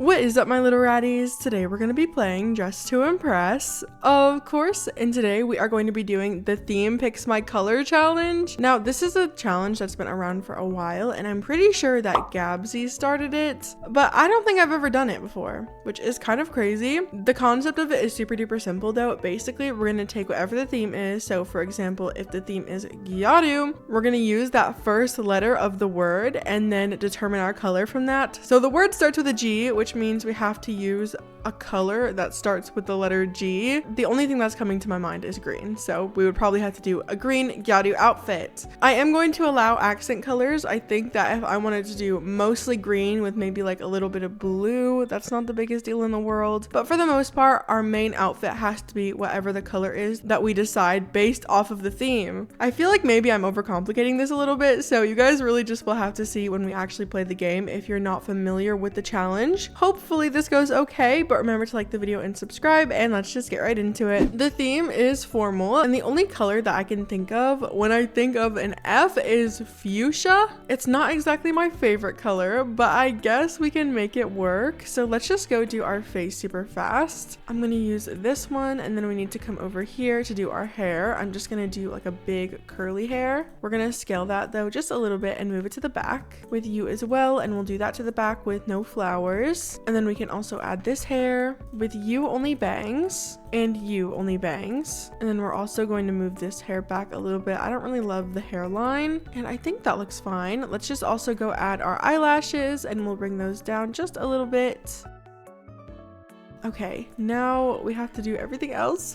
What is up, my little ratties? Today we're going to be playing Dress to Impress, of course, and today we are going to be doing the Theme Picks My Color challenge. Now, this is a challenge that's been around for a while, and I'm pretty sure that Gabsy started it, but I don't think I've ever done it before, which is kind of crazy. The concept of it is super duper simple though. Basically, we're going to take whatever the theme is. So for example, if the theme is Gyaru, we're going to use that first letter of the word and then determine our color from that. So the word starts with a G, which means we have to use a color that starts with the letter G. The only thing that's coming to my mind is green, so we would probably have to do a green Gyaru outfit. I am going to allow accent colors. I think that if I wanted to do mostly green with maybe like a little bit of blue, that's not the biggest deal in the world, but for the most part, our main outfit has to be whatever the color is that we decide based off of the theme. I feel like maybe I'm overcomplicating this a little bit, so you guys really just will have to see when we actually play the game if you're not familiar with the challenge. Hopefully this goes okay, but remember to like the video and subscribe, and let's just get right into it. The theme is formal, and the only color that I can think of when I think of an F is fuchsia. It's not exactly my favorite color, but I guess we can make it work. So let's just go do our face super fast. I'm gonna use this one, and then we need to come over here to do our hair. I'm just gonna do like a big curly hair. We're gonna scale that though just a little bit and move it to the back with you as well, and we'll do that to the back with no flowers. And then we can also add this hair with you only bangs and you only bangs. And then we're also going to move this hair back a little bit. I don't really love the hairline, and I think that looks fine. Let's just also go add our eyelashes, and we'll bring those down just a little bit. Okay, now we have to do everything else,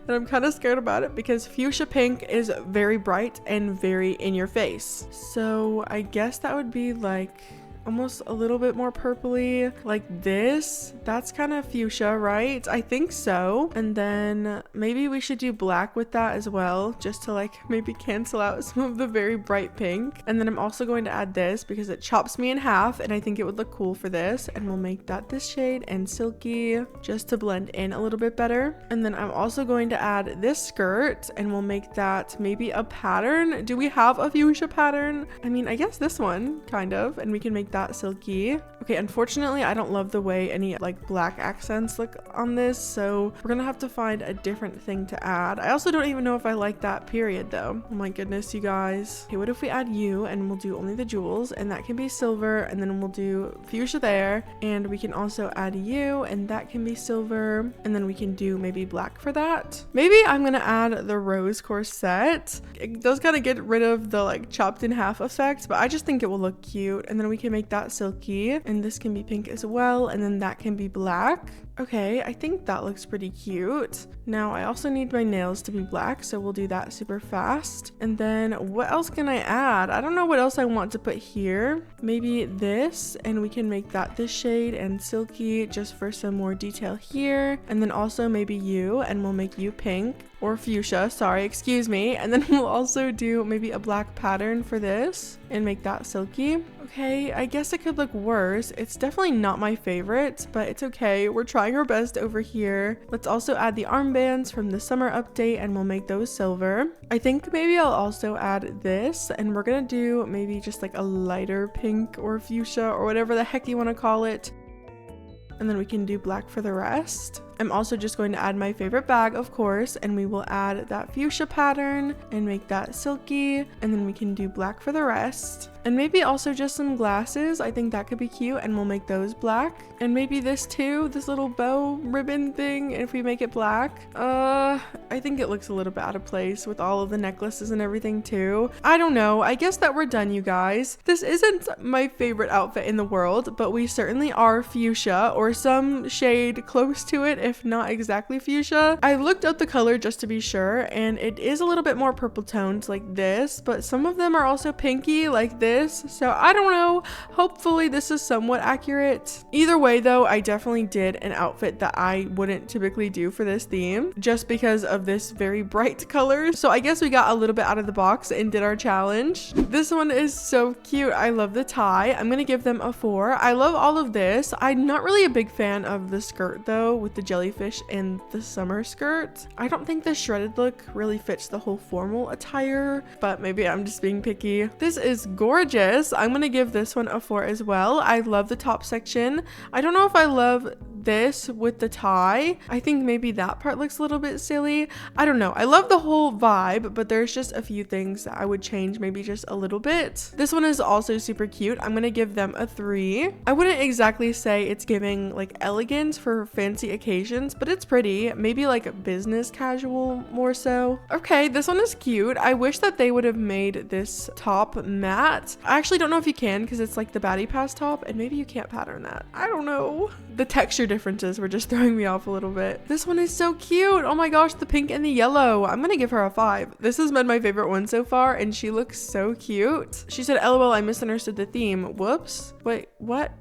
and I'm kind of scared about it because fuchsia pink is very bright and very in your face. So I guess that would be like almost a little bit more purpley like this. That's kind of fuchsia, right? I think so. And then maybe we should do black with that as well, just to like maybe cancel out some of the very bright pink. And then I'm also going to add this because it chops me in half, and I think it would look cool for this, and we'll make that this shade and silky just to blend in a little bit better. And then I'm also going to add this skirt, and we'll make that maybe a pattern. Do we have a fuchsia pattern? I mean, I guess this one kind of, and we can make that silky. Okay, unfortunately I don't love the way any like black accents look on this, so we're gonna have to find a different thing to add. I also don't even know if I like that period though. Oh my goodness, you guys. Okay, what if we add you and we'll do only the jewels, and that can be silver, and then we'll do fuchsia there, and we can also add you, and that can be silver, and then we can do maybe black for that. Maybe I'm gonna add the rose corset. It does kind of get rid of the like chopped in half effect, but I just think it will look cute. And then we can make that silky, and this can be pink as well, and then that can be black. Okay, I think that looks pretty cute. Now I also need my nails to be black, so we'll do that super fast. And then what else can I add? I don't know what else I want to put here. Maybe this, and we can make that this shade and silky just for some more detail here. And then also maybe you, and we'll make you pink or fuchsia, sorry, excuse me. And then we'll also do maybe a black pattern for this and make that silky. Okay, I guess it could look worse. It's definitely not my favorite, but it's okay. We're trying our best over here. Let's also add the armbands from the summer update, and we'll make those silver. I think maybe I'll also add this, and we're gonna do maybe just like a lighter pink or fuchsia or whatever the heck you want to call it. And then we can do black for the rest. I'm also just going to add my favorite bag, of course, and we will add that fuchsia pattern and make that silky, and then we can do black for the rest. And maybe also just some glasses. I think that could be cute, and we'll make those black. And maybe this too, this little bow ribbon thing, if we make it black. I think it looks a little bit out of place with all of the necklaces and everything too. I don't know. I guess that we're done, you guys. This isn't my favorite outfit in the world, but we certainly are fuchsia or some shade close to it, if not exactly fuchsia. I looked up the color just to be sure, and it is a little bit more purple toned like this, but some of them are also pinky like this. So I don't know. Hopefully this is somewhat accurate. Either way though, I definitely did an outfit that I wouldn't typically do for this theme just because of this very bright color. So I guess we got a little bit out of the box and did our challenge. This one is so cute. I love the tie. I'm gonna give them a 4. I love all of this. I'm not really a big fan of the skirt though with the jellyfish and the summer skirt. I don't think the shredded look really fits the whole formal attire, but maybe I'm just being picky. This is gorgeous. I'm gonna give this one a 4 as well. I love the top section. I don't know if I love this with the tie. I think maybe that part looks a little bit silly. I don't know. I love the whole vibe, but there's just a few things that I would change maybe just a little bit. This one is also super cute. I'm gonna give them a 3. I wouldn't exactly say it's giving like elegance for fancy occasions, but it's pretty. Maybe like business casual more so. Okay, this one is cute. I wish that they would have made this top matte. I actually don't know if you can because it's like the baddie pass top, and maybe you can't pattern that. I don't know. The texture differences were just throwing me off a little bit. This one is so cute. Oh my gosh, the pink and the yellow. I'm gonna give her a 5. This has been my favorite one so far, and she looks so cute. She said, LOL, I misunderstood the theme. Whoops. Wait, what?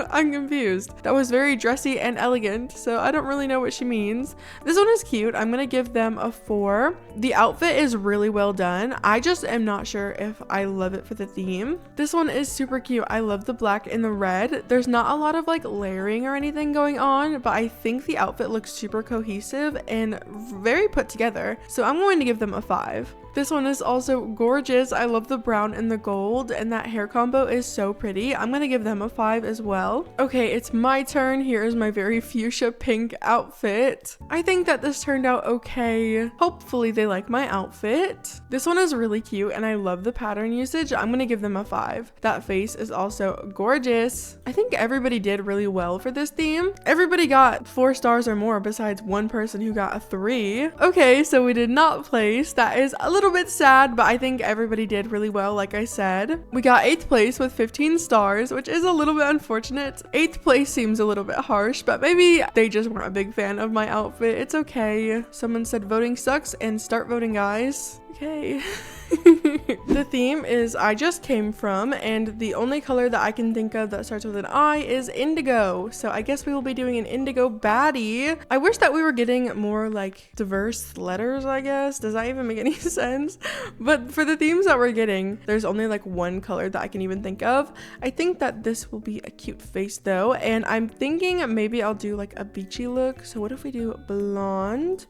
I'm confused. That was very dressy and elegant, so I don't really know what she means. This one is cute. I'm gonna give them a 4. The outfit is really well done. I just am not sure if I love it for the theme. This one is super cute. I love the black and the red. There's not a lot of like layering or anything going on, but I think the outfit looks super cohesive and very put together. So I'm going to give them a 5. This one is also gorgeous. I love the brown and the gold, and that hair combo is so pretty. I'm gonna give them a 5 as well. Okay, it's my turn. Here is my very fuchsia pink outfit. I think that this turned out okay. Hopefully they like my outfit. This one is really cute, and I love the pattern usage. I'm gonna give them a 5. That face is also gorgeous. I think everybody did really well for this theme. Everybody got 4 stars or more besides one person who got a 3. Okay, so we did not place. That is a little bit sad, but I think everybody did really well. Like I said, we got 8th place with 15 stars, which is a little bit unfortunate. 8th place seems a little bit harsh, but maybe they just weren't a big fan of my outfit. It's okay. Someone said voting sucks, and start voting, guys. Okay. The theme is I just came from, and the only color that I can think of that starts with an I is indigo. So I guess we will be doing an indigo baddie. I wish that we were getting more like diverse letters, I guess. Does that even make any sense? But for the themes that we're getting, there's only like one color that I can even think of. I think that this will be a cute face though, and I'm thinking maybe I'll do like a beachy look. So what if we do blonde?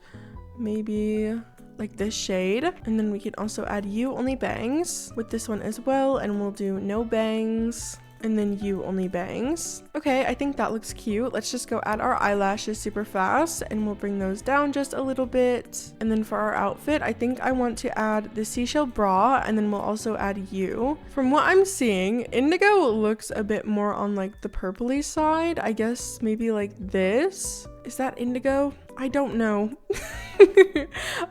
Maybe like this shade, and then we can also add you only bangs with this one as well, and we'll do no bangs and then you only bangs. Okay, I think that looks cute. Let's just go add our eyelashes super fast, and we'll bring those down just a little bit. And then for our outfit, I think I want to add the seashell bra, and then we'll also add you. From what I'm seeing, indigo looks a bit more on like the purpley side. I guess maybe like this. Is that indigo? I don't know.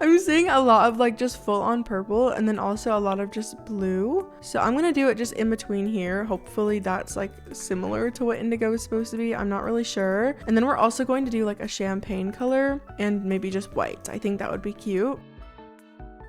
I'm seeing a lot of like just full on purple, and then also a lot of just blue. So I'm gonna do it just in between here. Hopefully that's like similar to what indigo is supposed to be. I'm not really sure. And then we're also going to do like a champagne color and maybe just white. I think that would be cute.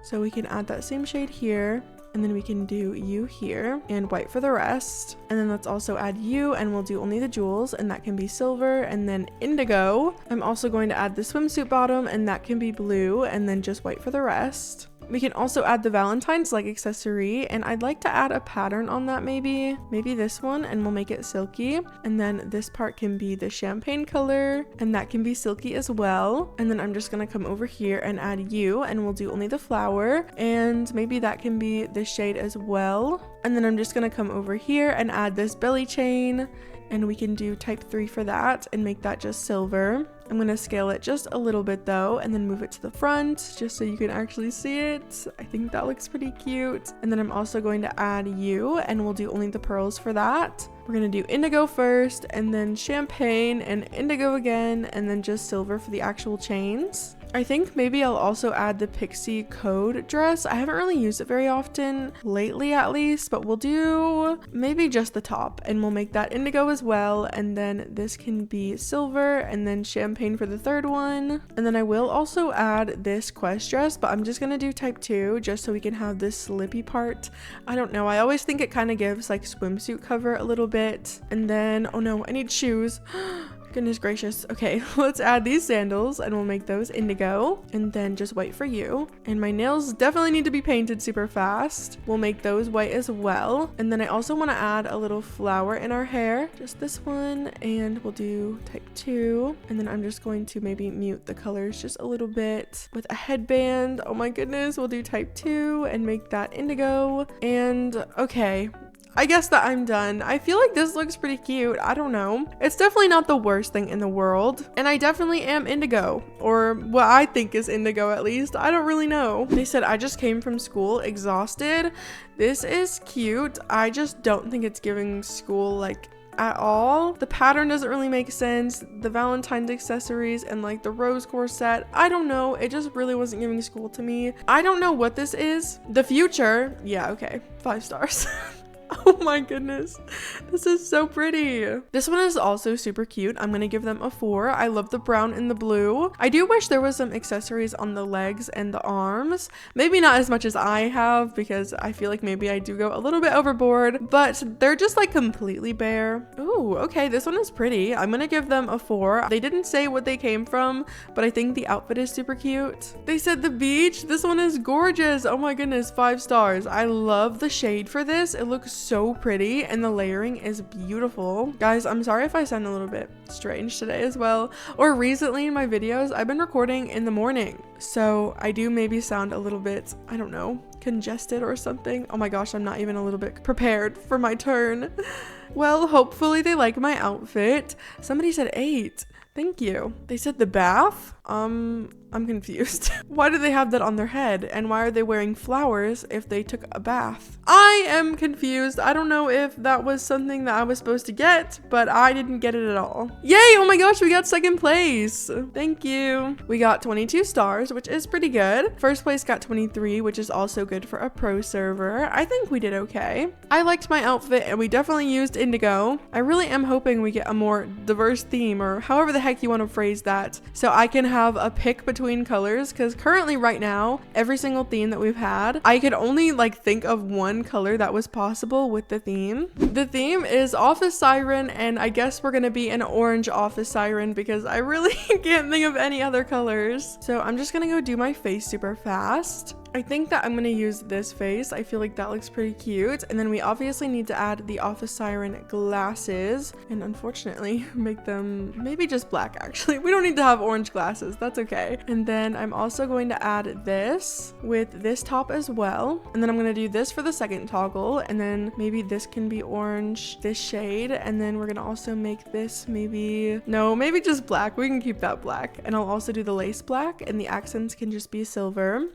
So we can add that same shade here, and then we can do you here and white for the rest. And then let's also add you, and we'll do only the jewels, and that can be silver. And then indigo, I'm also going to add the swimsuit bottom, and that can be blue, and then just white for the rest. We can also add the Valentine's leg accessory, and I'd like to add a pattern on that, maybe this one, and we'll make it silky. And then this part can be the champagne color, and that can be silky as well. And then I'm just gonna come over here and add you, and we'll do only the flower, and maybe that can be this shade as well. And then I'm just gonna come over here and add this belly chain, and we can do type 3 for that and make that just silver. I'm gonna scale it just a little bit though, and then move it to the front just so you can actually see it. I think that looks pretty cute. And then I'm also going to add you, and we'll do only the pearls for that. We're gonna do indigo first, and then champagne and indigo again, and then just silver for the actual chains. I think maybe I'll also add the pixie code dress. I haven't really used it very often lately, at least, but we'll do maybe just the top, and we'll make that indigo as well. And then this can be silver, and then champagne for the third one. And then I will also add this quest dress, but I'm just gonna do type 2 just so we can have this slippy part. I don't know, I always think it kind of gives like swimsuit cover a little bit. And then, oh no, I need shoes. Goodness gracious. Okay, let's add these sandals and we'll make those indigo and then just white for you. And my nails definitely need to be painted super fast. We'll make those white as well. And then I also want to add a little flower in our hair, just this one, and we'll do type 2. And then I'm just going to maybe mute the colors just a little bit with a headband. Oh my goodness, we'll do type 2 and make that indigo. And okay, I guess that I'm done. I feel like this looks pretty cute. I don't know. It's definitely not the worst thing in the world. And I definitely am indigo, or what I think is indigo at least. I don't really know. They said I just came from school exhausted. This is cute. I just don't think it's giving school like at all. The pattern doesn't really make sense. The Valentine's accessories and like the rose corset, I don't know. It just really wasn't giving school to me. I don't know what this is. The future, yeah, okay, 5 stars. Oh my goodness, this is so pretty. This one is also super cute. I'm gonna give them a 4. I love the brown and the blue. I do wish there was some accessories on the legs and the arms. Maybe not as much as I have, because I feel like maybe I do go a little bit overboard, but they're just like completely bare. Ooh, okay, this one is pretty. I'm gonna give them a 4. They didn't say what they came from, but I think the outfit is super cute. They said the beach. This one is gorgeous. Oh my goodness, 5 stars. I love the shade for this. It looks so pretty and the layering is beautiful. Guys, I'm sorry if I sound a little bit strange today as well, or recently in my videos I've been recording in the morning, so I do maybe sound a little bit, I don't know, congested or something. Oh my gosh, I'm not even a little bit prepared for my turn. Well, hopefully they like my outfit. Somebody said 8. Thank you. They said the bath? I'm confused. Why do they have that on their head? And why are they wearing flowers if they took a bath? I am confused. I don't know if that was something that I was supposed to get, but I didn't get it at all. Yay! Oh my gosh, we got 2nd place. Thank you. We got 22 stars, which is pretty good. First place got 23, which is also good for a pro server. I think we did okay. I liked my outfit and we definitely used indigo. I really am hoping we get a more diverse theme, or however the heck you want to phrase that, so I can have a pick between colors, because currently right now every single theme that we've had, I could only like think of one color that was possible with the theme. The theme is office siren, and I guess we're gonna be an orange office siren because I really can't think of any other colors. So I'm just gonna go do my face super fast. I think that I'm gonna use this face. I feel like that looks pretty cute. And then we obviously need to add the office siren glasses, and unfortunately make them maybe just black. Actually, we don't need to have orange glasses, that's okay. And then I'm also going to add this with this top as well, and then I'm gonna do this for the second toggle, and then maybe this can be orange, this shade, and then we're gonna also make this maybe just black. We can keep that black, and I'll also do the lace black, and the accents can just be silver.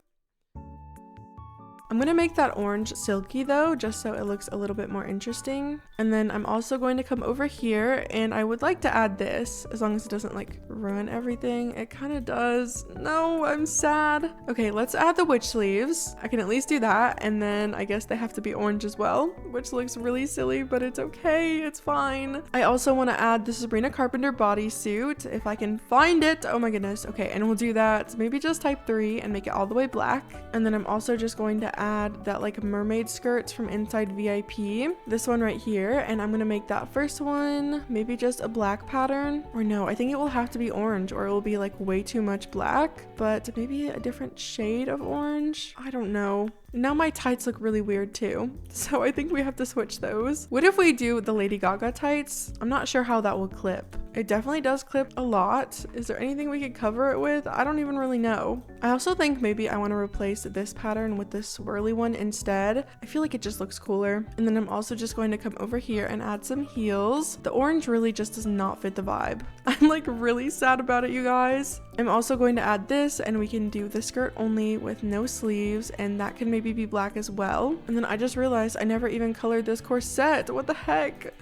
I'm gonna make that orange silky though, just so it looks a little bit more interesting. And then I'm also going to come over here, and I would like to add this, as long as it doesn't like ruin everything. It kind of does. No, I'm sad. Okay, let's add the witch sleeves. I can at least do that, and then I guess they have to be orange as well, which looks really silly, but it's okay, it's fine. I also want to add the Sabrina Carpenter bodysuit, if I can find it. Oh my goodness. Okay, and we'll do that maybe just type 3 and make it all the way black. And then I'm also just going to add that like mermaid skirts from Inside VIP, this one right here, and I'm gonna make that first one maybe just a black pattern, or no, I think it will have to be orange, or it will be like way too much black, but maybe a different shade of orange. I don't know. Now my tights look really weird too, so I think we have to switch those. What if we do the Lady Gaga tights? I'm not sure how that will clip. It definitely does clip a lot. Is there anything we could cover it with? I don't even really know. I also think maybe I want to replace this pattern with this swirly one instead. I feel like it just looks cooler. And then I'm also just going to come over here and add some heels. The orange really just does not fit the vibe. I'm like really sad about it, you guys. I'm also going to add this, and we can do the skirt only with no sleeves, and that can maybe be black as well. And then I just realized I never even colored this corset. What the heck?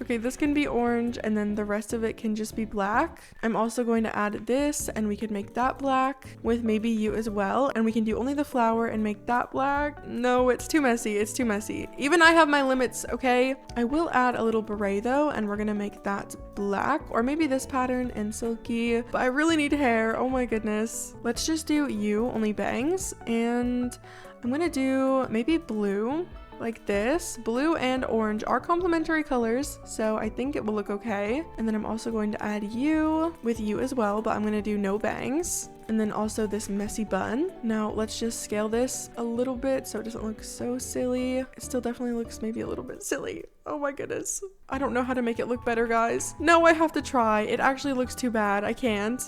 Okay, this can be orange, and then the rest of it can just be black. I'm also going to add this, and we can make that black with maybe you as well, and we can do only the flower and make that black. No, it's too messy. It's too messy. Even I have my limits, okay? I will add a little beret though, and we're gonna make that black, or maybe this pattern and silky, but I really need hair. Oh my goodness. Let's just do you, only bangs, and I'm gonna do maybe blue. like this. Blue and orange are complementary colors, so I think it will look okay. And then I'm also going to add you with you as well, but I'm going to do no bangs. And then also this messy bun. Now let's just scale this a little bit so it doesn't look so silly. It still definitely looks maybe a little bit silly. Oh my goodness. I don't know how to make it look better, guys. No, I have to try. It actually looks too bad. I can't.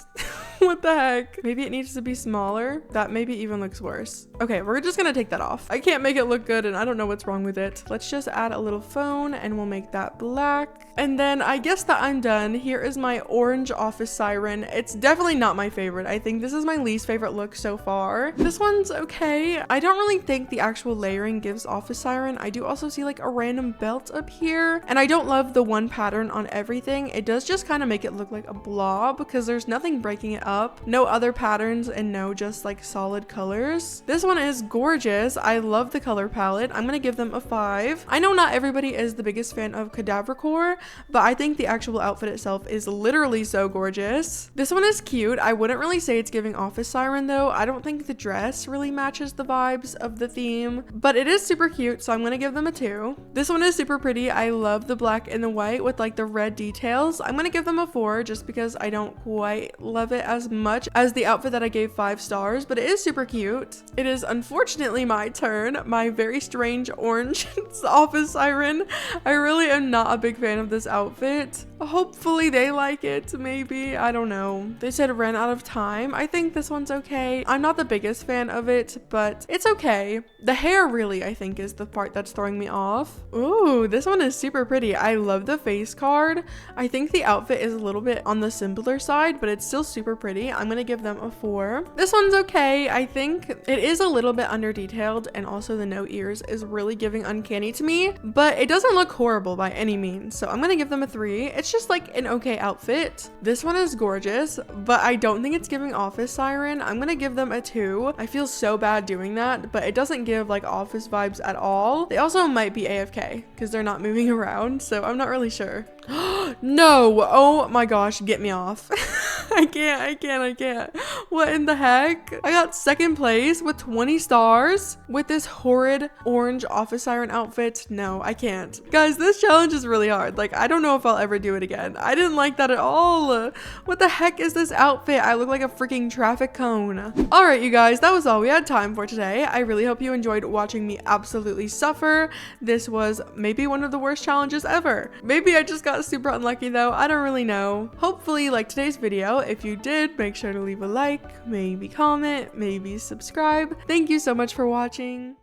What the heck? Maybe it needs to be smaller. That maybe even looks worse. Okay, we're just gonna take that off. I can't make it look good and I don't know what's wrong with it. Let's just add a little phone and we'll make that black. And then I guess that I'm done. Here is my orange office siren. It's definitely not my favorite. I think this is my least favorite look so far. This one's okay. I don't really think the actual layering gives office siren. I do also see like a random belt up here. And I don't love the one pattern on everything. It does just kind of make it look like a blob because there's nothing breaking it up. No other patterns and no just like solid colors. This one is gorgeous. I love the color palette. I'm gonna give them a 5. I know not everybody is the biggest fan of cadaver core, but I think the actual outfit itself is literally so gorgeous. This one is cute. I wouldn't really say it's giving office siren though. I don't think the dress really matches the vibes of the theme, but it is super cute, so I'm gonna give them a 2. This one is super pretty. I love the black and the white with like the red details. I'm gonna give them a 4 just because I don't quite love it as much as the outfit that I gave 5 stars, but it is super cute. It is unfortunately my turn. My very strange orange office siren. I really am not a big fan of this outfit. Hopefully they like it, maybe. I don't know. They said ran out of time. I think this one's okay. I'm not the biggest fan of it, but it's okay. The hair really, I think, is the part that's throwing me off. Ooh, this one is super pretty. I love the face card. I think the outfit is a little bit on the simpler side, but it's still super pretty. I'm gonna give them a 4. This one's okay. I think it is a little bit under detailed, and also the no ears is really giving uncanny to me, but it doesn't look horrible by any means, so I'm gonna give them a 3. It's just like an okay outfit. This one is gorgeous, but I don't think it's giving office siren. I'm gonna give them a 2. I feel so bad doing that, but it doesn't give like office vibes at all. They also might be AFK because they're not moving around, so I'm not really sure. No, oh my gosh, get me off. I can't. What in the heck? I got second place with 20 stars with this horrid orange office siren outfit. No, I can't. Guys, this challenge is really hard. Like, I don't know if I'll ever do it again. I didn't like that at all. What the heck is this outfit? I look like a freaking traffic cone. All right, you guys, that was all we had time for today. I really hope you enjoyed watching me absolutely suffer. This was maybe one of the worst challenges ever. Maybe I just got super unlucky though. I don't really know. Hopefully you liked today's video. If you did, make sure to leave a like, maybe comment, maybe subscribe. Thank you so much for watching.